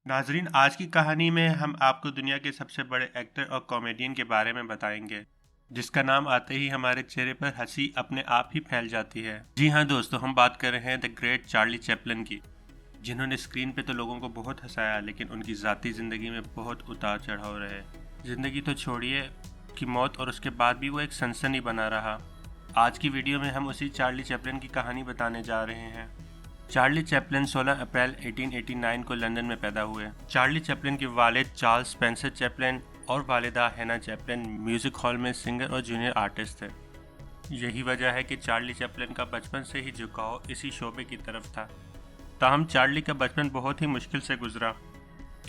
नाजरीन, आज की कहानी में हम आपको दुनिया के सबसे बड़े एक्टर और कॉमेडियन के बारे में बताएंगे, जिसका नाम आते ही हमारे चेहरे पर हंसी अपने आप ही फैल जाती है। जी हाँ दोस्तों, हम बात कर रहे हैं द ग्रेट चार्ली चैपलिन की, जिन्होंने स्क्रीन पे तो लोगों को बहुत हंसाया, लेकिन उनकी ज़ाती ज़िंदगी में बहुत उतार चढ़ाव रहे। ज़िंदगी तो छोड़िए कि मौत और उसके बाद भी वो एक सनसनी बना रहा। आज की वीडियो में हम उसी चार्ली चैपलिन की कहानी बताने जा रहे हैं। चार्ली चैपलिन 16 अप्रैल 1889 को लंदन में पैदा हुए। चार्ली चैपलिन के वालिद चार्ल्स स्पेंसर चैपलिन और वालिदा हैना चैपलिन म्यूजिक हॉल में सिंगर और जूनियर आर्टिस्ट थे। यही वजह है कि चार्ली चैपलिन का बचपन से ही झुकाव इसी शोबे की तरफ था। ताहम चार्ली का बचपन बहुत ही मुश्किल से गुजरा।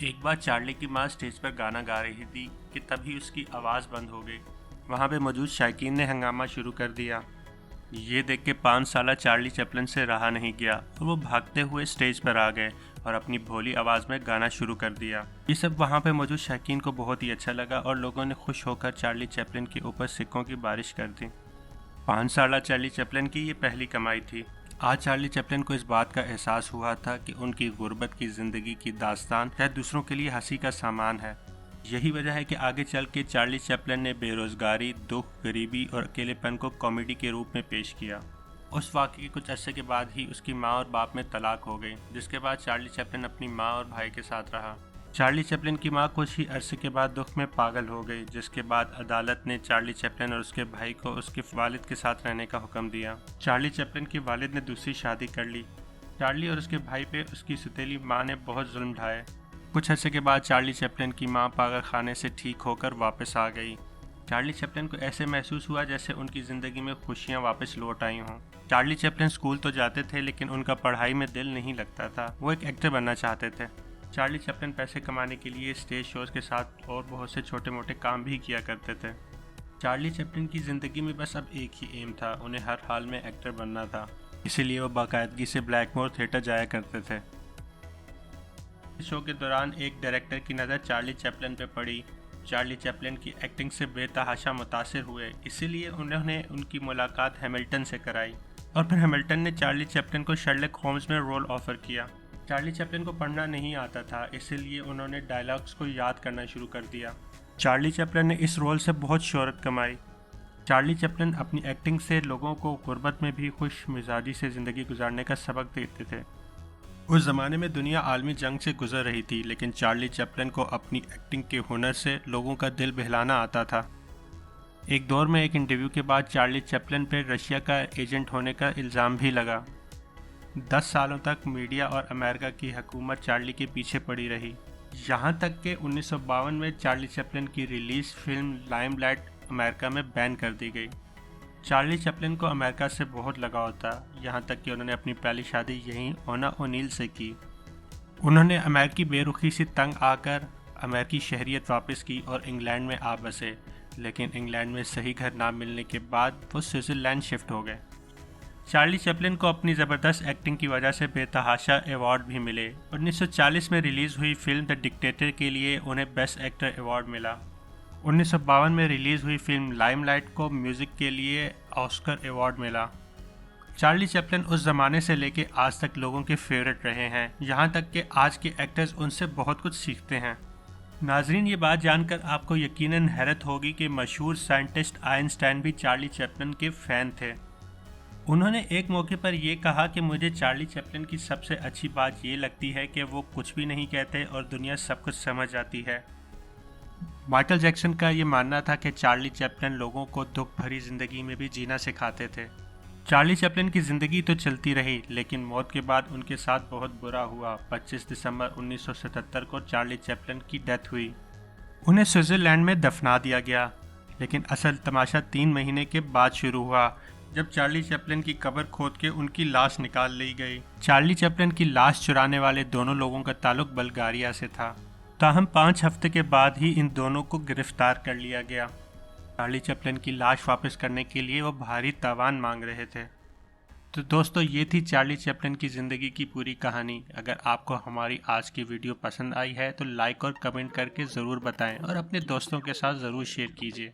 एक बार चार्ली की माँ स्टेज पर गाना गा रही थी कि तभी उसकी आवाज़ बंद हो गई। वहाँ पे मौजूद शायकीन ने हंगामा शुरू कर दिया। ये देख के 5 साला चार्ली चैपलिन से रहा नहीं गया और वो भागते हुए स्टेज पर आ गए और अपनी भोली आवाज़ में गाना शुरू कर दिया। ये सब वहाँ पे मौजूद शायकीन को बहुत ही अच्छा लगा और लोगों ने खुश होकर चार्ली चैपलिन के ऊपर सिक्कों की बारिश कर दी। 5 साला चार्ली चैपलिन की ये पहली कमाई थी। आज चार्ली चैपलिन को इस बात का एहसास हुआ था कि उनकी गुर्बत की ज़िंदगी की दास्तान शायद दूसरों के लिए हंसी का सामान है। यही वजह है कि आगे चल के चार्ली चैपलिन ने बेरोजगारी, दुख, गरीबी और अकेलेपन को कॉमेडी के रूप में पेश किया। उस वाक़ये के कुछ अरसे के बाद ही उसकी माँ और बाप में तलाक हो गई, जिसके बाद चार्ली चैपलिन अपनी माँ और भाई के साथ रहा। चार्ली चैपलिन की माँ कुछ ही अरसे के बाद दुख में पागल हो गई, जिसके बाद अदालत ने चार्ली चैपलिन और उसके भाई को उसके वालिद के साथ रहने का हुक्म दिया। चार्ली चैपलिन के वालिद ने दूसरी शादी कर ली। चार्ली और उसके भाई पे उसकी सौतेली माँ ने बहुत जुल्म ढाए। कुछ अर्से के बाद चार्ली चैपलिन की मां पागल खाने से ठीक होकर वापस आ गई। चार्ली चैपलिन को ऐसे महसूस हुआ जैसे उनकी ज़िंदगी में खुशियां वापस लौट आई हों। चार्ली चैपलिन स्कूल तो जाते थे, लेकिन उनका पढ़ाई में दिल नहीं लगता था। वो एक एक्टर बनना चाहते थे। चार्ली चैपलिन पैसे कमाने के लिए स्टेज शोज़ के साथ और बहुत से छोटे मोटे काम भी किया करते थे। चार्ली चैपलिन की ज़िंदगी में बस अब एक ही एम था, उन्हें हर हाल में एक्टर बनना था। इसीलिए वो बाकायदगी से ब्लैकमोर थिएटर जाया करते थे। शो के दौरान एक डायरेक्टर की नज़र चार्ली चैपलिन पे पड़ी। चार्ली चैपलिन की एक्टिंग से बेतहाशा मुतासिर हुए, इसीलिए उन्होंने उनकी मुलाकात हैमिल्टन से कराई और फिर हैमिल्टन ने चार्ली चैपलिन को शर्लक होम्स में रोल ऑफर किया। चार्ली चैपलिन को पढ़ना नहीं आता था, इसीलिए उन्होंने डायलॉग्स को याद करना शुरू कर दिया। चार्ली चैपलिन ने इस रोल से बहुत शोहरत कमाई। चार्ली चैपलिन अपनी एक्टिंग से लोगों को गुर्बत में भी खुश मिजाजी से ज़िंदगी गुजारने का सबक देते थे। उस ज़माने में दुनिया आलमी जंग से गुजर रही थी, लेकिन चार्ली चैपलिन को अपनी एक्टिंग के हुनर से लोगों का दिल बहलाना आता था। एक दौर में एक इंटरव्यू के बाद चार्ली चैपलिन पर रशिया का एजेंट होने का इल्ज़ाम भी लगा। 10 सालों तक मीडिया और अमेरिका की हुकूमत चार्ली के पीछे पड़ी रही, यहाँ तक कि 1952 में चार्ली चैपलिन की रिलीज़ फिल्म लाइमलाइट अमेरिका में बैन कर दी गई। चार्ली चैपलिन को अमेरिका से बहुत लगाव था, यहाँ तक कि उन्होंने अपनी पहली शादी यहीं ओना ओनील से की। उन्होंने अमेरिकी बेरुखी से तंग आकर अमेरिकी शहरियत वापस की और इंग्लैंड में आ बसे, लेकिन इंग्लैंड में सही घर ना मिलने के बाद वो स्विट्ज़रलैंड शिफ्ट हो गए। चार्ली चैपलिन को अपनी ज़बरदस्त एक्टिंग की वजह से बेतहाशा अवार्ड भी मिले। 1940 में रिलीज़ हुई फिल्म द डिक्टेटर के लिए उन्हें बेस्ट एक्टर अवार्ड मिला। 1952 में रिलीज़ हुई फिल्म लाइमलाइट को म्यूज़िक के लिए ऑस्कर अवार्ड मिला। चार्ली चैपलिन उस ज़माने से लेके आज तक लोगों के फेवरेट रहे हैं, यहाँ तक कि आज के एक्टर्स उनसे बहुत कुछ सीखते हैं। नाजरीन, ये बात जानकर आपको यकीनन हैरत होगी कि मशहूर साइंटिस्ट आइंस्टाइन भी चार्ली चैपलिन के फ़ैन थे। उन्होंने एक मौके पर यह कहा कि मुझे चार्ली चैपलिन की सबसे अच्छी बात ये लगती है कि वो कुछ भी नहीं कहते और दुनिया सब कुछ समझ जाती है। माइकल जैक्सन का ये मानना था कि चार्ली चैपलिन लोगों को दुख भरी ज़िंदगी में भी जीना सिखाते थे। चार्ली चैपलिन की ज़िंदगी तो चलती रही, लेकिन मौत के बाद उनके साथ बहुत बुरा हुआ। 25 दिसंबर 1977 को चार्ली चैपलिन की डेथ हुई। उन्हें स्विट्ज़रलैंड में दफना दिया गया, लेकिन असल तमाशा 3 महीने के बाद शुरू हुआ, जब चार्ली चैपलिन की कब्र खोद के उनकी लाश निकाल ली गई। चार्ली चैपलिन की लाश चुराने वाले दोनों लोगों का ताल्लुक बल्गारिया से था। ताहम 5 हफ्ते के बाद ही इन दोनों को गिरफ्तार कर लिया गया। चार्ली चैपलिन की लाश वापस करने के लिए वो भारी तावान मांग रहे थे। तो दोस्तों, ये थी चार्ली चैपलिन की ज़िंदगी की पूरी कहानी। अगर आपको हमारी आज की वीडियो पसंद आई है तो लाइक और कमेंट करके ज़रूर बताएं और अपने दोस्तों के साथ ज़रूर शेयर कीजिए।